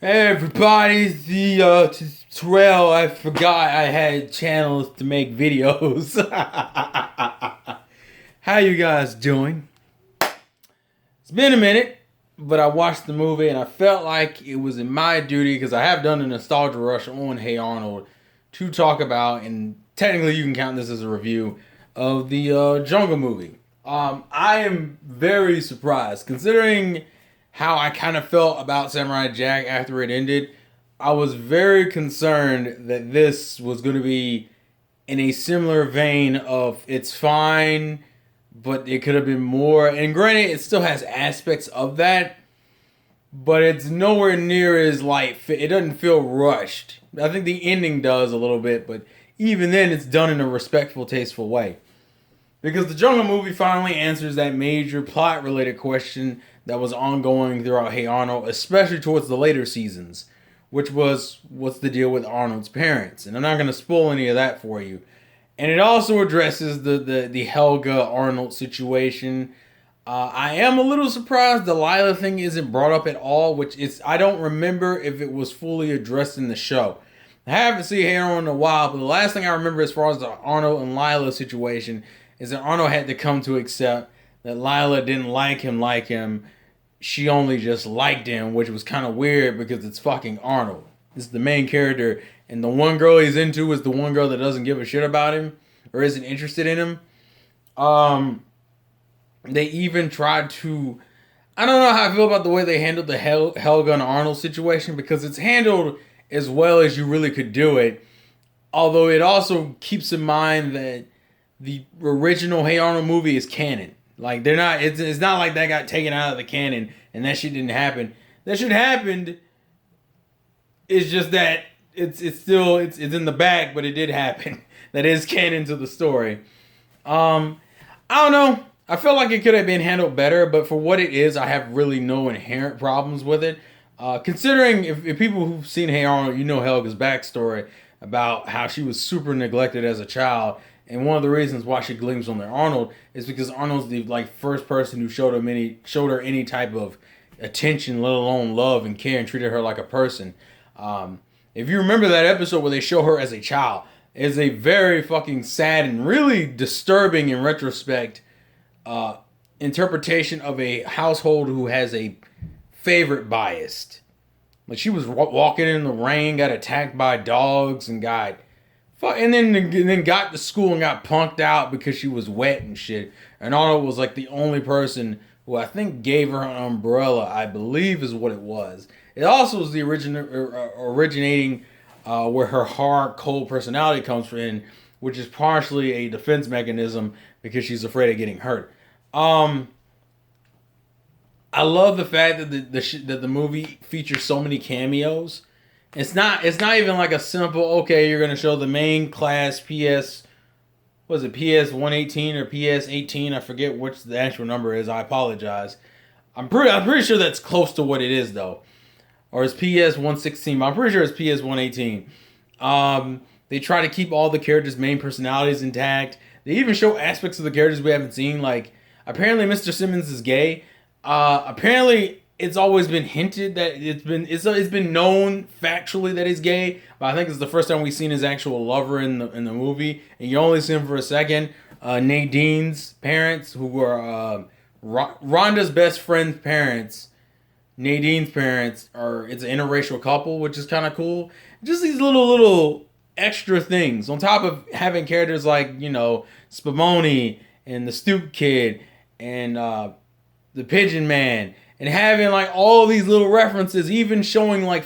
Hey everybody, the Terrell, I forgot I had channels to make videos. How you guys doing? It's been a minute, but I watched the movie and I felt like it was in my duty, because I have done a nostalgia rush on Hey Arnold, to talk about, and technically you can count this as a review of the Jungle movie. I am very surprised, considering how I kind of felt about Samurai Jack after it ended. I was very concerned that this was going to be in a similar vein of it's fine, but it could have been more. And granted, it still has aspects of that, but it's nowhere near as light. It doesn't feel rushed. I think the ending does a little bit, but even then, it's done in a respectful, tasteful way. Because the Jungle movie finally answers that major plot related question that was ongoing throughout Hey Arnold, especially towards the later seasons, which was what's the deal with Arnold's parents. And I'm not going to spoil any of that for you. And it also addresses the Helga Arnold situation. I am a little surprised the Lila thing isn't brought up at all, which is, I don't remember if it was fully addressed in the show. I haven't seen Hey Arnold in a while, but the last thing I remember as far as the Arnold and Lila situation is that Arnold had to come to accept that Lila didn't like him. She only just liked him, which was kind of weird because it's fucking Arnold. It's the main character, and the one girl he's into is the one girl that doesn't give a shit about him or isn't interested in him. They even tried to... I don't know how I feel about the way they handled the Helga and Arnold situation, because it's handled as well as you really could do it. Although it also keeps in mind that the original Hey Arnold movie is canon. Like, they're not, it's not like that got taken out of the canon and that shit didn't happen. That shit happened. It's just that it's in the back, but it did happen. That is canon to the story. I don't know. I feel like it could have been handled better, but for what it is, I have really no inherent problems with it. Considering if people who've seen Hey Arnold, you know Helga's backstory about how she was super neglected as a child. And one of the reasons why she gleams on their Arnold is because Arnold's the first person who showed her any type of attention, let alone love and care, and treated her like a person. If you remember that episode where they show her as a child, it's a very fucking sad and really disturbing in retrospect interpretation of a household who has a favorite biased. Like, she was walking in the rain, got attacked by dogs, and then got to school and got punked out because she was wet and shit. And Arnold was like the only person who I think gave her an umbrella, I believe is what it was. It also was the originating where her hard, cold personality comes from, which is partially a defense mechanism because she's afraid of getting hurt. I love the fact that the movie features so many cameos. It's not even like a simple, okay, you're gonna show the main class PS 118 or PS 18. I forget which the actual number is. I apologize. I'm pretty sure that's close to what it is though, or it's PS 116. But I'm pretty sure it's PS 118. They try to keep all the characters' main personalities intact. They even show aspects of the characters we haven't seen. Like, apparently Mr. Simmons is gay. Apparently it's always been hinted that it's been known factually that he's gay, but I think it's the first time we've seen his actual lover in the movie, and you only see him for a second. Nadine's parents, who were Rhonda's best friend's parents, Nadine's parents, it's an interracial couple, which is kind of cool. Just these little extra things on top of having characters like, Spumoni and the Stoop Kid and the Pigeon Man, and having like all these little references, even showing like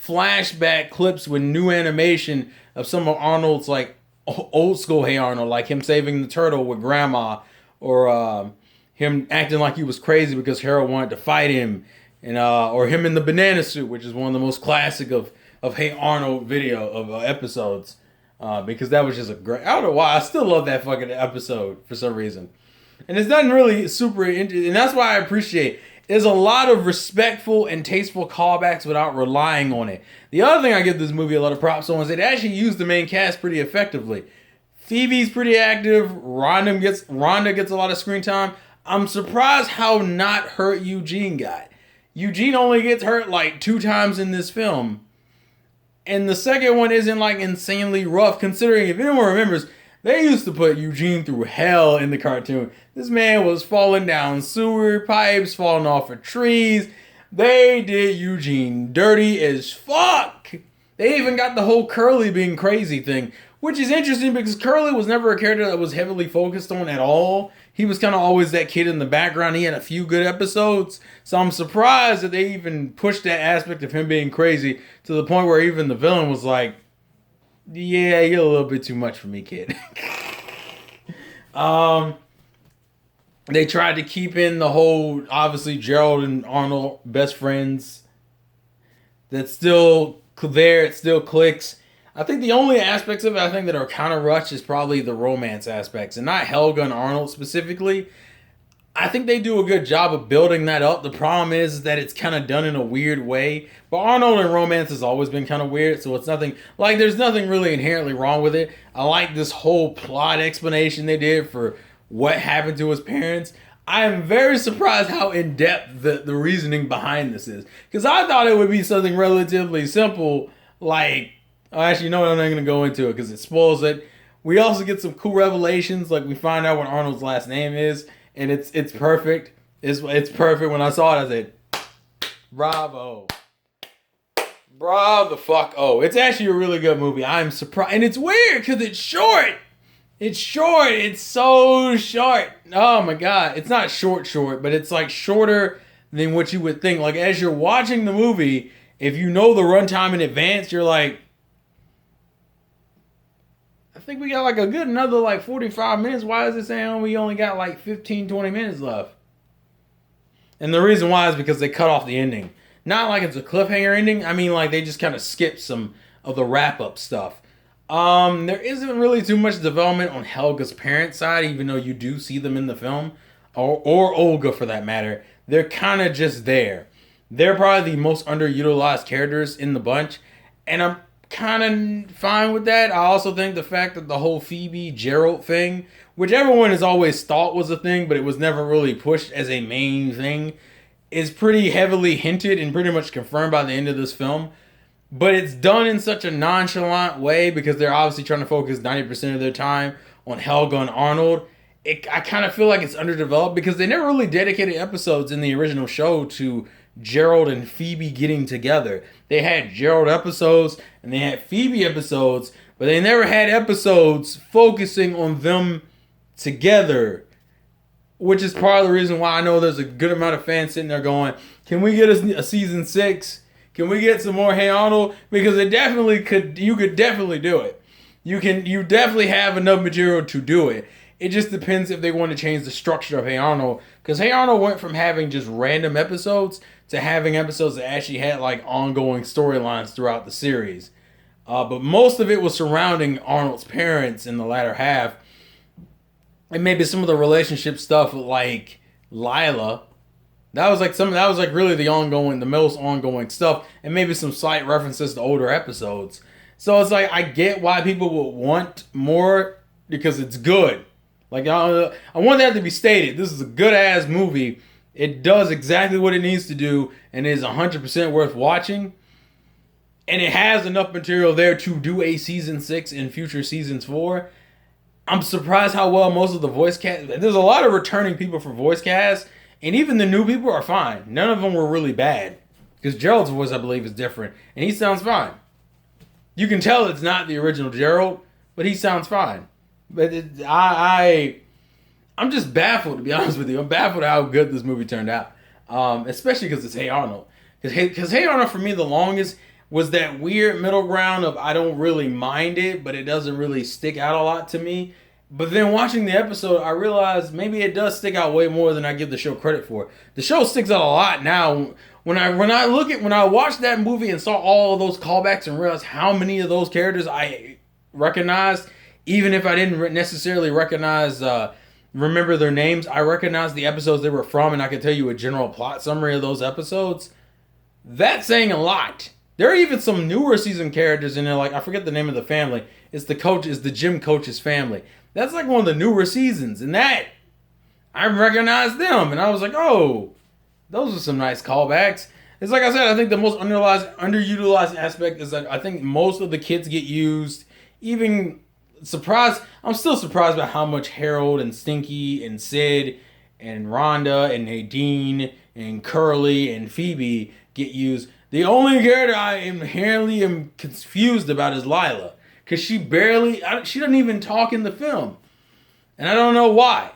flashback clips with new animation of some of Arnold's like old school Hey Arnold, like him saving the turtle with Grandma, or him acting like he was crazy because Harold wanted to fight him, and or him in the banana suit, which is one of the most classic of Hey Arnold video of episodes, because that was just a great. I don't know why, I still love that fucking episode for some reason. And it's nothing really super interesting, and that's why I appreciate. There's a lot of respectful and tasteful callbacks without relying on it. The other thing I give this movie a lot of props on is it actually used the main cast pretty effectively. Phoebe's pretty active. Rhonda gets a lot of screen time. I'm surprised how not hurt Eugene got. Eugene only gets hurt like 2 times in this film. And the second one isn't like insanely rough, considering if anyone remembers, they used to put Eugene through hell in the cartoon. This man was falling down sewer pipes, falling off of trees. They did Eugene dirty as fuck. They even got the whole Curly being crazy thing, which is interesting because Curly was never a character that was heavily focused on at all. He was kind of always that kid in the background. He had a few good episodes. So I'm surprised that they even pushed that aspect of him being crazy to the point where even the villain was like, yeah, you're a little bit too much for me, kid. They tried to keep in the whole, obviously, Gerald and Arnold, best friends. That's still there. It still clicks. I think the only aspects of it I think that are kind of rushed is probably the romance aspects, and not Helga and Arnold specifically. I think they do a good job of building that up. The problem is that it's kind of done in a weird way. But Arnold and romance has always been kind of weird, so it's nothing like there's nothing really inherently wrong with it. I like this whole plot explanation they did for what happened to his parents. I am very surprised how in-depth the reasoning behind this is. Because I thought it would be something relatively simple, like, actually, no, I'm not going to go into it because it spoils it. We also get some cool revelations, like we find out what Arnold's last name is, and it's perfect. It's perfect. When I saw it, I said, bravo. Bravo the fuck. Oh, it's actually a really good movie. I'm surprised. And it's weird because it's short. It's short. It's so short. Oh my God. It's not short, but it's like shorter than what you would think. Like as you're watching the movie, if you know the runtime in advance, you're like, I think we got like a good another like 45 minutes. Why is it saying we only got like 15, 20 minutes left? And the reason why is because they cut off the ending. Not like it's a cliffhanger ending. I mean like they just kind of skipped some of the wrap-up stuff. There isn't really too much development on Helga's parents' side, even though you do see them in the film. Or Olga for that matter. They're kind of just there. They're probably the most underutilized characters in the bunch. And I'm kind of fine with that. I also think the fact that the whole Phoebe Gerald thing, which everyone has always thought was a thing, but it was never really pushed as a main thing, is pretty heavily hinted and pretty much confirmed by the end of this film. But it's done in such a nonchalant way because they're obviously trying to focus 90% of their time on Helga and Arnold. I kind of feel like it's underdeveloped because they never really dedicated episodes in the original show to Gerald and Phoebe getting together. They had Gerald episodes and they had Phoebe episodes, but they never had episodes focusing on them together, which is part of the reason why I know there's a good amount of fans sitting there going, can we get a season 6? Can we get some more Hey Arnold? Because it definitely could. You could definitely do it. You definitely have enough material to do it. It just depends if they want to change the structure of Hey Arnold. Because Hey Arnold went from having just random episodes to having episodes that actually had like ongoing storylines throughout the series. But most of it was surrounding Arnold's parents in the latter half. And maybe some of the relationship stuff with like Lila. That was like really the most ongoing stuff. And maybe some slight references to older episodes. So it's like I get why people would want more because it's good. Like I want that to be stated. This is a good ass movie. It does exactly what it needs to do and is 100% worth watching. And it has enough material there to do a season 6 and future seasons 4. I'm surprised how well most of the voice cast. There's a lot of returning people for voice cast, and even the new people are fine. None of them were really bad because Gerald's voice, I believe, is different, and he sounds fine. You can tell it's not the original Gerald, but he sounds fine. But I'm just baffled, to be honest with you. I'm baffled at how good this movie turned out, especially because it's Hey Arnold. Because Hey Arnold, for me, the longest was that weird middle ground of I don't really mind it, but it doesn't really stick out a lot to me. But then watching the episode, I realized maybe it does stick out way more than I give the show credit for. The show sticks out a lot now. When I watched that movie and saw all of those callbacks and realized how many of those characters I recognized, even if I didn't necessarily remember their names, I recognized the episodes they were from, and I could tell you a general plot summary of those episodes. That's saying a lot. There are even some newer season characters in there, like I forget the name of the family. It's the gym coach's family. That's like one of the newer seasons, and that I recognized them, and I was like, oh, Those are some nice callbacks. It's like I said, I think the most underutilized aspect is that I think most of the kids get used. Even surprised, I'm still surprised by how much Harold and Stinky and Sid and Rhonda and Nadine and Curly and Phoebe get used. The only character I inherently am confused about is Lila, because she doesn't even talk in the film, and I don't know why.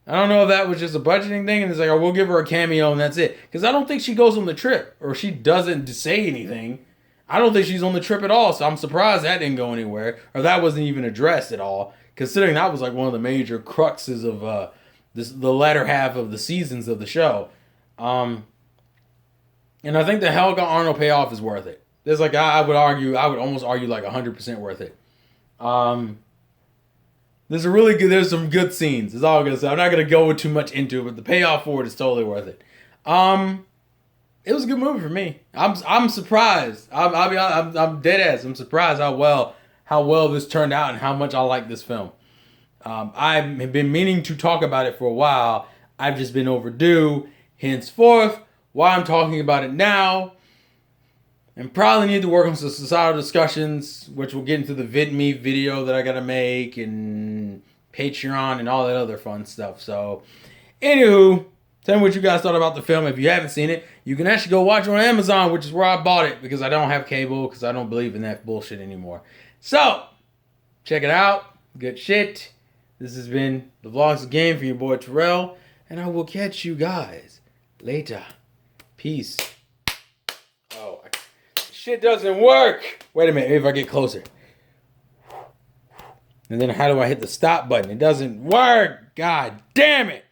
I don't know if that was just a budgeting thing and it's like, oh, we'll give her a cameo and that's it. Because I don't think she goes on the trip or she doesn't say anything. I don't think she's on the trip at all. So I'm surprised that didn't go anywhere or that wasn't even addressed at all. Considering that was like one of the major cruxes of the latter half of the seasons of the show. And I think the Helga Arnold payoff is worth it. There's like, I would almost argue like 100% worth it. There's some good scenes. Is all I'm gonna say. I'm not gonna go too much into it, but the payoff for it is totally worth it. It was a good movie for me. I'm surprised. I'm dead ass. I'm surprised how well this turned out and how much I like this film. I've been meaning to talk about it for a while. I've just been overdue. Henceforth, why I'm talking about it now. And probably need to work on some societal discussions, which we'll get into the VidMe video that I gotta make and Patreon and all that other fun stuff. So, anywho, tell me what you guys thought about the film. If you haven't seen it, you can actually go watch it on Amazon, which is where I bought it because I don't have cable because I don't believe in that bullshit anymore. So, check it out. Good shit. This has been the Vlogs Again for your boy Terrell, and I will catch you guys later. Peace. Shit doesn't work. Wait a minute, maybe if I get closer. And then how do I hit the stop button? It doesn't work. God damn it.